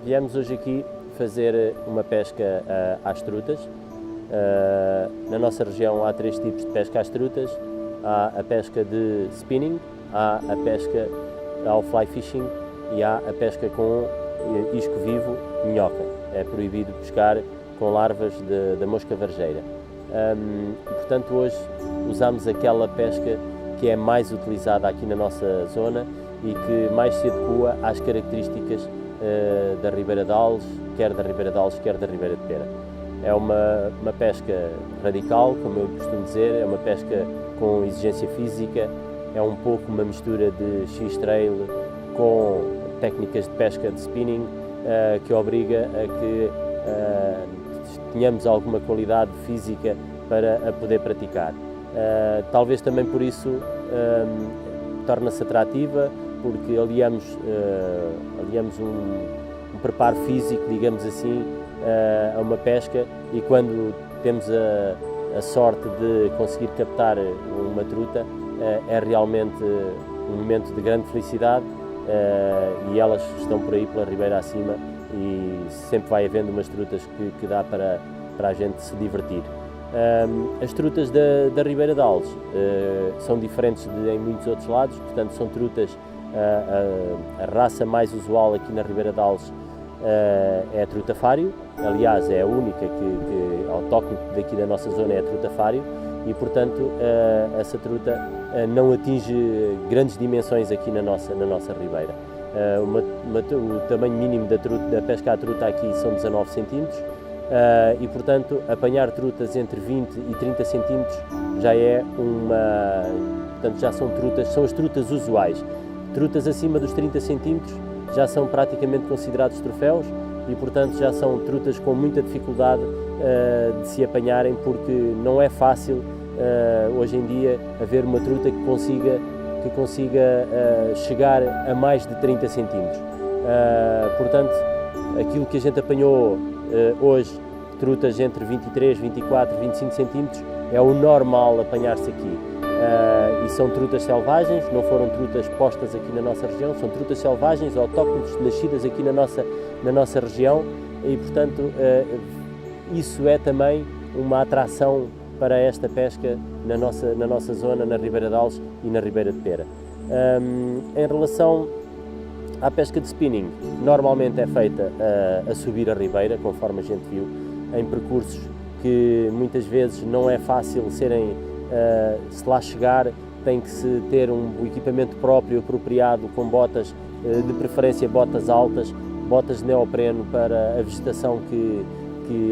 Viemos hoje aqui fazer uma pesca às trutas. Na nossa região há 3 tipos de pesca às trutas. Há a pesca de spinning, há a pesca ao fly fishing e há a pesca com isco vivo, minhoca. É proibido pescar com larvas da mosca varjeira. E, portanto, hoje usamos aquela pesca que é mais utilizada aqui na nossa zona e que mais se adequa às características da Ribeira de Alves, quer da Ribeira de Alves, quer da Ribeira de Pera. É uma pesca radical, como eu costumo dizer, é uma pesca com exigência física, é um pouco uma mistura de X-Trail com técnicas de pesca de spinning, que obriga a que tenhamos alguma qualidade física para a poder praticar. Talvez também por isso torna-se atrativa, porque aliamos um preparo físico, digamos assim, a uma pesca, e quando temos a sorte de conseguir captar uma truta, é realmente um momento de grande felicidade, e elas estão por aí pela ribeira acima e sempre vai havendo umas trutas que dá para a gente se divertir. As trutas da Ribeira de Alves são diferentes em muitos outros lados, portanto são trutas, a raça mais usual aqui na Ribeira de Alves é a truta fário. Aliás, é a única que autóctone daqui da nossa zona, é a truta fário, e portanto essa truta não atinge grandes dimensões aqui na nossa ribeira. O tamanho mínimo da pesca à truta aqui são 19 cm, e portanto apanhar trutas entre 20 e 30 cm já é portanto já são as trutas usuais. Trutas acima dos 30 cm já são praticamente considerados troféus e portanto já são trutas com muita dificuldade de se apanharem, porque não é fácil hoje em dia haver uma truta que consiga chegar a mais de 30 cm. Portanto, aquilo que a gente apanhou hoje, trutas entre 23, 24, 25 cm, é o normal apanhar-se aqui. E são trutas selvagens, não foram trutas postas aqui na nossa região, são trutas selvagens, autóctones, nascidas aqui na nossa região, e portanto isso é também uma atração para esta pesca na nossa zona, na Ribeira de Alves e na Ribeira de Pera. Em relação à pesca de spinning, normalmente é feita a subir a ribeira, conforme a gente viu, em percursos que muitas vezes não é fácil se lá chegar, tem que se ter um equipamento próprio, apropriado, com botas, de preferência botas altas, botas de neopreno para a vegetação que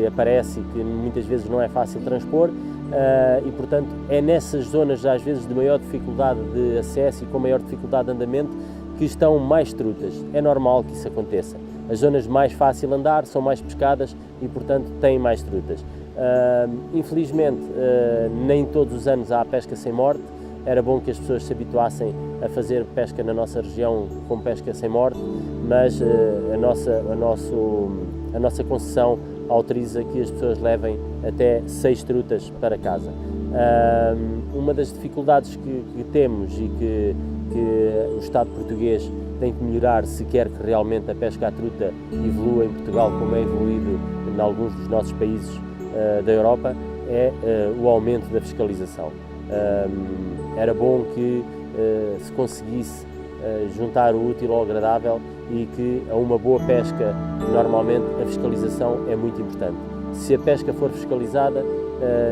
aparece e que muitas vezes não é fácil transpor, e portanto é nessas zonas às vezes de maior dificuldade de acesso e com maior dificuldade de andamento que estão mais trutas. É normal que isso aconteça. As zonas mais fácil andar são mais pescadas e portanto têm mais trutas. Infelizmente nem todos os anos há pesca sem morte. Era bom que as pessoas se habituassem a fazer pesca na nossa região com pesca sem morte, mas a nossa concessão autoriza que as pessoas levem até 6 trutas para casa. Uma das dificuldades que temos e que o Estado português tem que melhorar se quer que realmente a pesca à truta evolua em Portugal como é evoluído em alguns dos nossos países da Europa, é o aumento da fiscalização. Era bom que se conseguisse juntar o útil ao agradável e que a uma boa pesca, normalmente, a fiscalização é muito importante. Se a pesca for fiscalizada,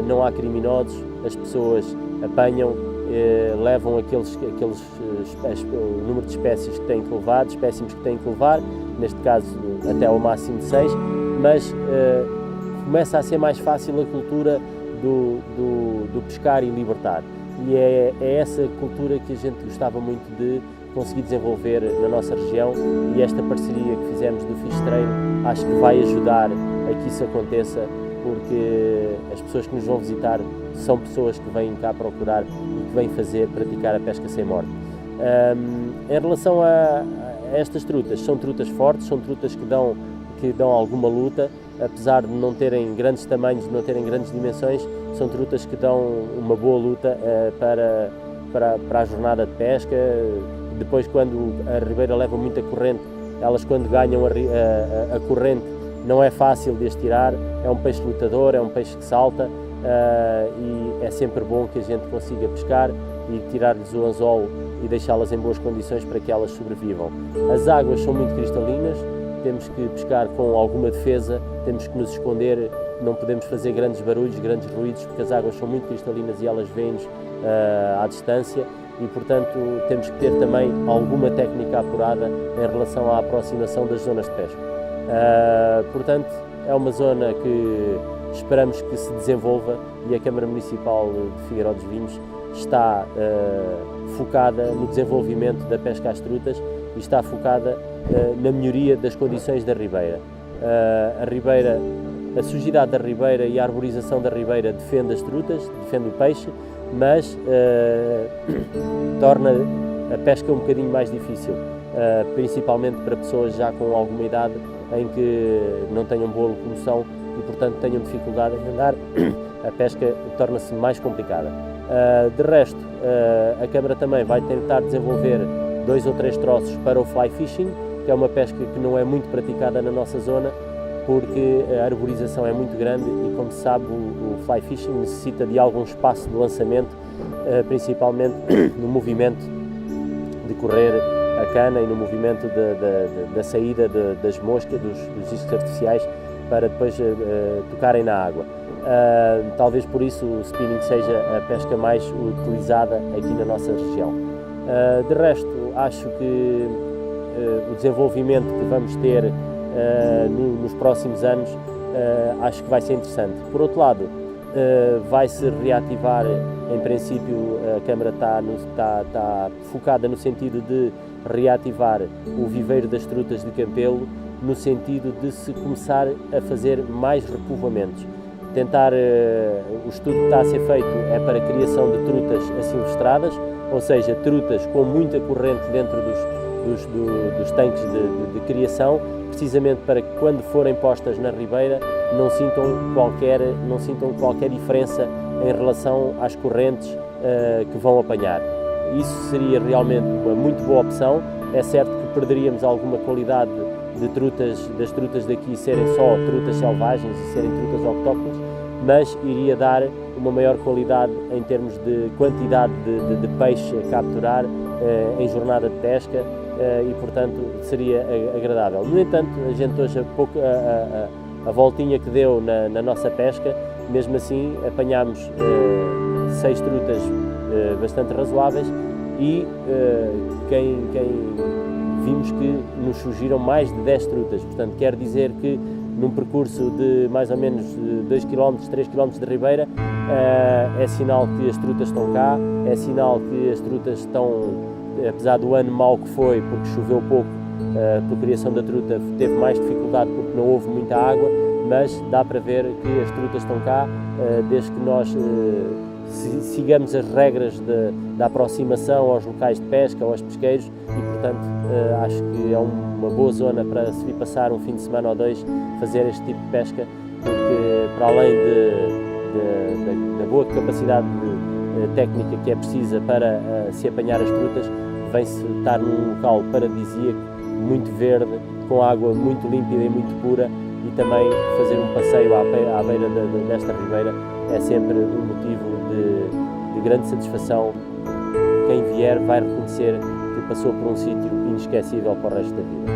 não há criminosos, as pessoas apanham, levam o número de espécies que têm que levar, de espécimes que têm que levar, neste caso até ao máximo de 6, mas começa a ser mais fácil a cultura do pescar e libertar. E é essa cultura que a gente gostava muito de conseguir desenvolver na nossa região, e esta parceria que fizemos do Fish Trail acho que vai ajudar a que isso aconteça, porque as pessoas que nos vão visitar são pessoas que vêm cá procurar e que vêm praticar a pesca sem morte. Em relação a estas trutas, são trutas fortes, são trutas que dão alguma luta, apesar de não terem grandes tamanhos, de não terem grandes dimensões, são trutas que dão uma boa luta para a jornada de pesca. Depois, quando a ribeira leva muita corrente, elas quando ganham a corrente não é fácil de as tirar, é um peixe lutador, é um peixe que salta e é sempre bom que a gente consiga pescar e tirar-lhes o anzol e deixá-las em boas condições para que elas sobrevivam. As águas são muito cristalinas, temos que pescar com alguma defesa, temos que nos esconder, não podemos fazer grandes barulhos, grandes ruídos, porque as águas são muito cristalinas e elas vêm-nos à distância e, portanto, temos que ter também alguma técnica apurada em relação à aproximação das zonas de pesca. Portanto, é uma zona que esperamos que se desenvolva e a Câmara Municipal de Figueiró dos Vinhos está focada no desenvolvimento da pesca às trutas e está focada na melhoria das condições da ribeira. A sujidade da ribeira e a arborização da ribeira defende as trutas, defende o peixe, mas torna a pesca um bocadinho mais difícil, principalmente para pessoas já com alguma idade em que não tenham boa locomoção e, portanto, tenham dificuldade em andar, a pesca torna-se mais complicada. De resto, a Câmara também vai tentar desenvolver 2 ou 3 troços para o fly fishing, que é uma pesca que não é muito praticada na nossa zona, porque a arborização é muito grande e, como se sabe, o fly fishing necessita de algum espaço de lançamento, principalmente no movimento de correr a cana e no movimento da saída das moscas, dos discos artificiais, para depois tocarem na água. Talvez por isso o spinning seja a pesca mais utilizada aqui na nossa região. De resto, acho que o desenvolvimento que vamos ter nos próximos anos acho que vai ser interessante. Por outro lado, vai-se reativar, em princípio a Câmara está focada no sentido de reativar o viveiro das trutas de Campelo, no sentido de se começar a fazer mais repovoamentos. O estudo que está a ser feito é para a criação de trutas assilvestradas, ou seja, trutas com muita corrente dentro dos tanques de criação, precisamente para que quando forem postas na ribeira não sintam qualquer diferença em relação às correntes que vão apanhar. Isso seria realmente uma muito boa opção. É certo que perderíamos alguma qualidade das trutas daqui serem só trutas selvagens e serem trutas autóctones, mas iria dar uma maior qualidade em termos de quantidade de peixe a capturar em jornada de pesca e, portanto, seria agradável. No entanto, a gente hoje, a voltinha que deu na nossa pesca, mesmo assim apanhámos 6 trutas bastante razoáveis e vimos que nos surgiram mais de 10 trutas, portanto quer dizer que num percurso de mais ou menos 2 km, 3 km de ribeira, é sinal que as trutas estão cá, é sinal que as trutas estão, apesar do ano mau que foi, porque choveu pouco, a procriação da truta teve mais dificuldade porque não houve muita água, mas dá para ver que as trutas estão cá, desde que nós sigamos as regras da aproximação aos locais de pesca, aos pesqueiros e, portanto, acho que é uma boa zona para se vir passar um fim de semana ou 2, fazer este tipo de pesca, porque para além da boa capacidade técnica que é precisa para se apanhar as trutas, vem-se estar num local paradisíaco, muito verde, com água muito límpida e muito pura, e também fazer um passeio à beira desta ribeira é sempre um motivo de grande satisfação. Quem vier vai reconhecer que passou por um sítio inesquecível para o resto da vida.